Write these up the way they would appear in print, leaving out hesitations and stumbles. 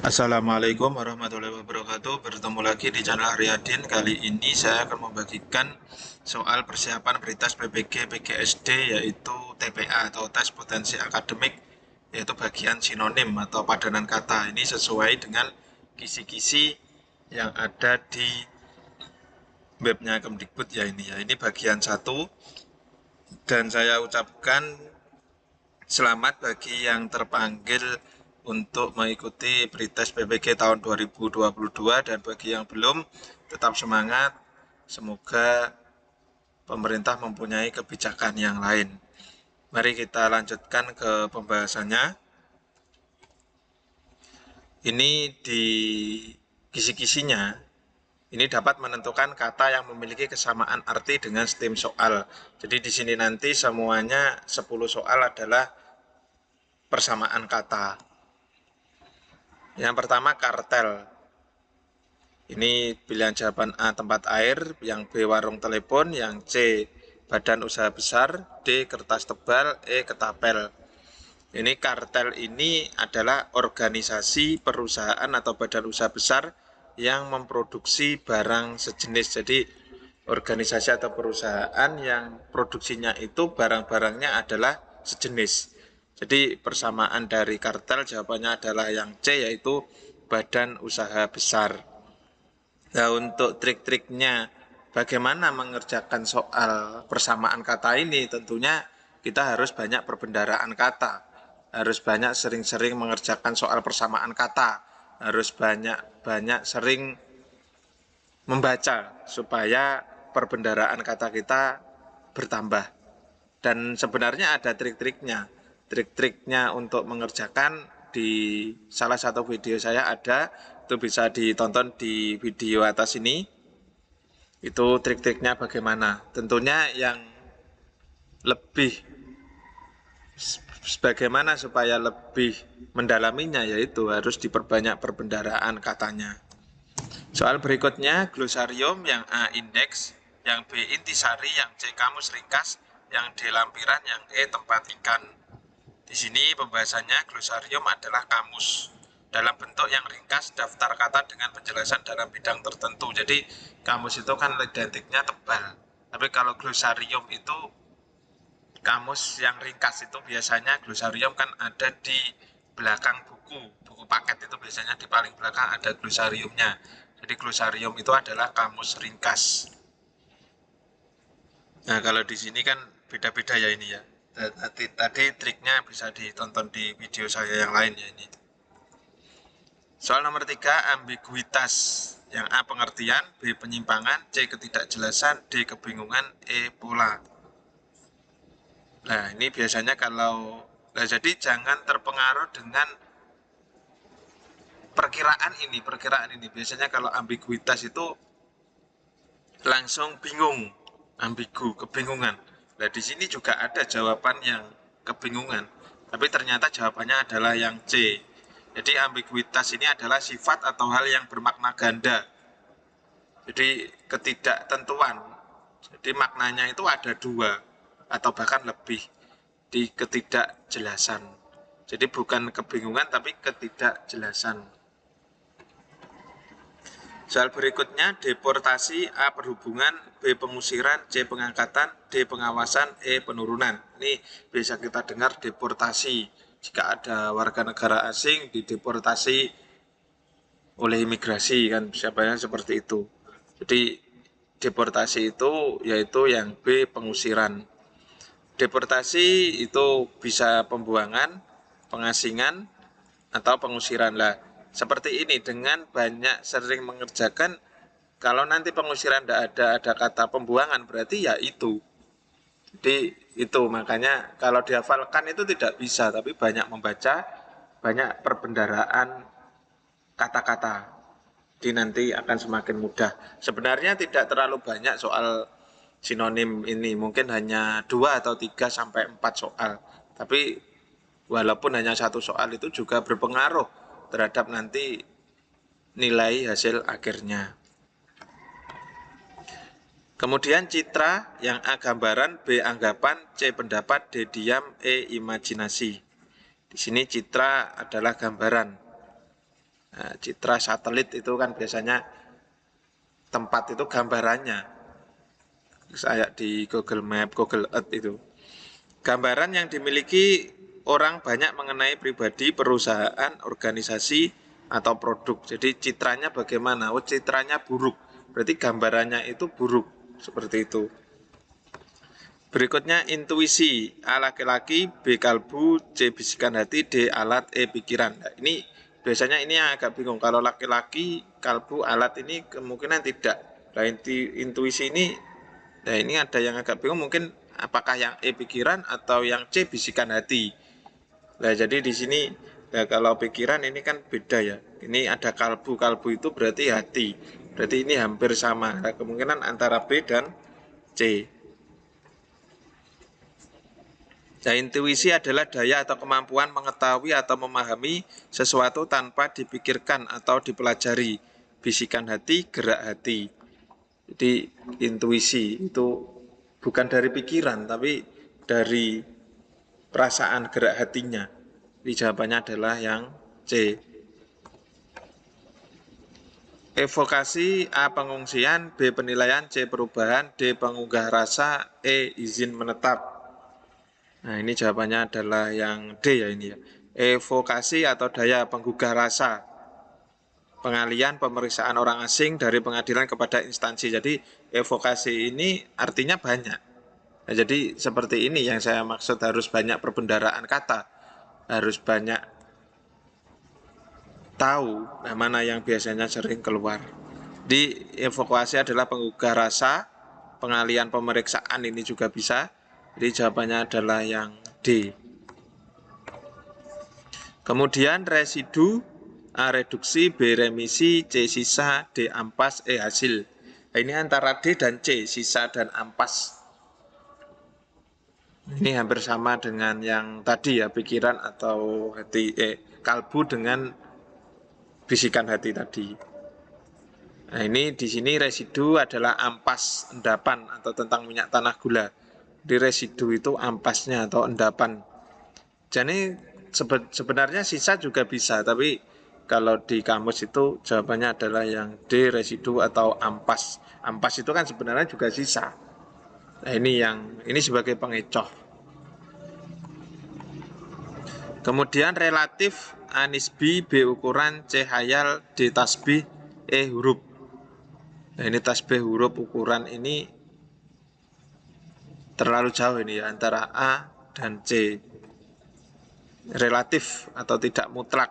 Assalamualaikum warahmatullahi wabarakatuh. Bertemu lagi di channel Aryadin. Kali ini saya akan membagikan soal persiapan Pritas PPG PGSD, yaitu TPA atau tes potensi akademik, yaitu bagian sinonim atau padanan kata. Ini sesuai dengan kisi-kisi yang ada di webnya Kemdikbud ya ini ya. Ini bagian satu, dan saya ucapkan selamat bagi yang terpanggil untuk mengikuti Prites PPG tahun 2022, dan bagi yang belum, tetap semangat. Semoga pemerintah mempunyai kebijakan yang lain. Mari kita lanjutkan ke pembahasannya. Ini di kisi-kisinya, ini dapat menentukan kata yang memiliki kesamaan arti dengan stem soal. Jadi di sini nanti semuanya 10 soal adalah persamaan kata. Yang pertama, kartel. Ini pilihan jawaban A, tempat air, yang B, warung telepon, yang C, badan usaha besar, D, kertas tebal, E, ketapel. Ini kartel ini adalah organisasi, perusahaan atau badan usaha besar yang memproduksi barang sejenis. Jadi organisasi atau perusahaan yang produksinya itu barang-barangnya adalah sejenis. Jadi persamaan dari kartel jawabannya adalah yang C, yaitu badan usaha besar. Nah, untuk trik-triknya bagaimana mengerjakan soal persamaan kata ini, tentunya kita harus banyak perbendaharaan kata, harus banyak sering-sering mengerjakan soal persamaan kata, harus banyak sering membaca supaya perbendaharaan kata kita bertambah. Dan sebenarnya ada trik-triknya. Trik-triknya untuk mengerjakan di salah satu video saya ada, itu bisa ditonton di video atas ini. Itu trik-triknya bagaimana. Tentunya yang lebih bagaimana supaya lebih mendalaminya, yaitu harus diperbanyak perbendaharaan katanya. Soal berikutnya, glosarium, yang A, indeks, yang B, intisari, yang C, kamus ringkas, yang D, lampiran, yang E, tempat ikan. Di sini pembahasannya, glosarium adalah kamus dalam bentuk yang ringkas, daftar kata dengan penjelasan dalam bidang tertentu. Jadi kamus itu kan identiknya tebal, tapi kalau glosarium itu kamus yang ringkas. Itu biasanya glosarium kan ada di belakang buku paket, itu biasanya di paling belakang ada glosariumnya. Jadi glosarium itu adalah kamus ringkas. Nah, kalau di sini kan beda-beda ya ini ya. Tadi triknya bisa ditonton di video saya yang lain ya ini. Soal nomor 3, ambiguitas. Yang A, pengertian, B, penyimpangan, C, ketidakjelasan, D, kebingungan, E, pola. Nah, ini biasanya jadi jangan terpengaruh dengan perkiraan ini. Biasanya kalau ambiguitas itu langsung bingung, ambigu, kebingungan. Nah, di sini juga ada jawaban yang kebingungan, tapi ternyata jawabannya adalah yang C. Jadi ambiguitas ini adalah sifat atau hal yang bermakna ganda. Jadi ketidaktentuan. Jadi maknanya itu ada dua atau bahkan lebih di ketidakjelasan. Jadi bukan kebingungan tapi ketidakjelasan. Soal berikutnya, deportasi, A, perhubungan, B, pengusiran, C, pengangkatan, D, pengawasan, E, penurunan. Ini bisa kita dengar deportasi. Jika ada warga negara asing dideportasi oleh imigrasi, kan siapanya seperti itu. Jadi deportasi itu yaitu yang B, pengusiran. Deportasi itu bisa pembuangan, pengasingan, atau pengusiran lah. Seperti ini, dengan banyak sering mengerjakan, kalau nanti pengusiran ada kata pembuangan, berarti ya itu. Jadi itu makanya kalau dihafalkan itu tidak bisa, tapi banyak membaca, banyak perbendaharaan kata-kata. Jadi nanti akan semakin mudah. Sebenarnya tidak terlalu banyak soal sinonim ini, mungkin hanya 2 atau 3 sampai 4 soal. Tapi walaupun hanya satu soal itu juga berpengaruh terhadap nanti nilai hasil akhirnya. Kemudian citra, yang A, gambaran, B, anggapan, C, pendapat, D, diam, E, imajinasi. Di sini citra adalah gambaran. Nah, citra satelit itu kan biasanya tempat itu gambarannya. Saya di Google Map, Google Earth itu. Gambaran yang dimiliki orang banyak mengenai pribadi, perusahaan, organisasi, atau produk. Jadi citranya bagaimana? Oh, citranya buruk. Berarti gambarannya itu buruk. Seperti itu. Berikutnya intuisi. A laki-laki, B kalbu, C bisikan hati, D alat, E pikiran. Nah, ini biasanya ini yang agak bingung. Kalau laki-laki, kalbu, alat ini kemungkinan tidak. Nah, intuisi ini, nah ini ada yang agak bingung. Mungkin apakah yang E pikiran atau yang C bisikan hati. Nah, jadi di sini nah kalau pikiran ini kan beda ya. Ini ada kalbu, kalbu itu berarti hati. Berarti ini hampir sama. Nah, kemungkinan antara B dan C. Nah, intuisi adalah daya atau kemampuan mengetahui atau memahami sesuatu tanpa dipikirkan atau dipelajari. Bisikan hati, gerak hati. Jadi intuisi itu bukan dari pikiran, tapi dari perasaan gerak hatinya. Jadi jawabannya adalah yang C. Evokasi, A pengungsian, B penilaian, C perubahan, D pengunggah rasa, E izin menetap. Nah, ini jawabannya adalah yang D ya ini ya. Evokasi atau daya penggugah rasa. Pengalian pemeriksaan orang asing dari pengadilan kepada instansi. Jadi evokasi ini artinya banyak. Nah, jadi seperti ini yang saya maksud harus banyak perbendaharaan kata. Harus banyak tahu mana yang biasanya sering keluar. Di evokasi adalah penggugah rasa, pengalian pemeriksaan ini juga bisa. Jadi jawabannya adalah yang D. Kemudian residu, A reduksi, B remisi, C sisa, D ampas, E hasil. Nah, ini antara D dan C, sisa dan ampas. Ini hampir sama dengan yang tadi ya, pikiran atau hati, kalbu dengan bisikan hati tadi. Nah, ini di sini residu adalah ampas, endapan atau tentang minyak tanah gula. Di residu itu ampasnya atau endapan. Jadi sebenarnya sisa juga bisa, tapi kalau di kamus itu jawabannya adalah yang D residu atau ampas. Ampas itu kan sebenarnya juga sisa. Nah, ini sebagai pengecoh. Kemudian relatif, A nisbi, B ukuran, C hayal, D tasbih, E huruf. Nah, ini tasbih huruf ukuran ini terlalu jauh ini ya antara A dan C. Relatif atau tidak mutlak.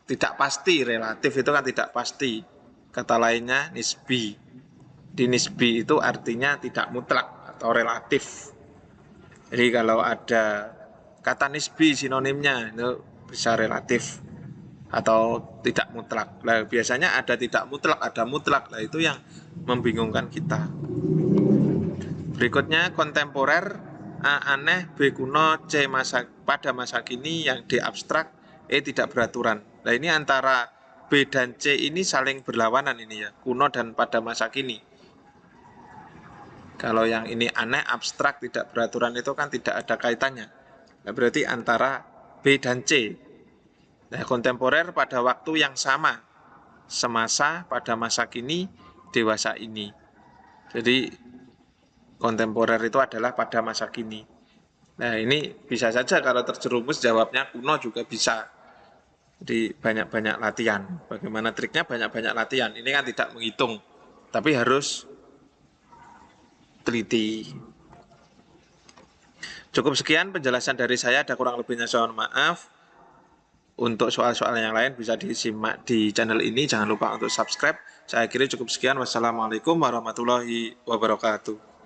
Tidak pasti, relatif itu kan tidak pasti. Kata lainnya nisbi. Di nisbi itu artinya tidak mutlak atau relatif. Jadi kalau ada kata nisbi sinonimnya itu bisa relatif atau tidak mutlak. Nah, biasanya ada tidak mutlak, ada mutlak. Nah, itu yang membingungkan kita. Berikutnya kontemporer, A aneh, B kuno, C pada masa kini, yang D abstrak, E tidak beraturan. Nah, ini antara B dan C ini saling berlawanan ini ya, kuno dan pada masa kini. Kalau yang ini aneh, abstrak, tidak beraturan itu kan tidak ada kaitannya. Nah, berarti antara B dan C. Nah, kontemporer pada waktu yang sama, semasa, pada masa kini, dewasa ini. Jadi kontemporer itu adalah pada masa kini. Nah, ini bisa saja kalau terjerumus jawabnya kuno juga bisa. Jadi banyak-banyak latihan. Bagaimana triknya? Banyak-banyak latihan. Ini kan tidak menghitung, tapi harus teliti. Cukup sekian penjelasan dari saya, ada kurang lebihnya saya mohon maaf. Untuk soal-soal yang lain bisa disimak di channel ini, jangan lupa untuk subscribe. Saya kira cukup sekian. Wassalamualaikum warahmatullahi wabarakatuh.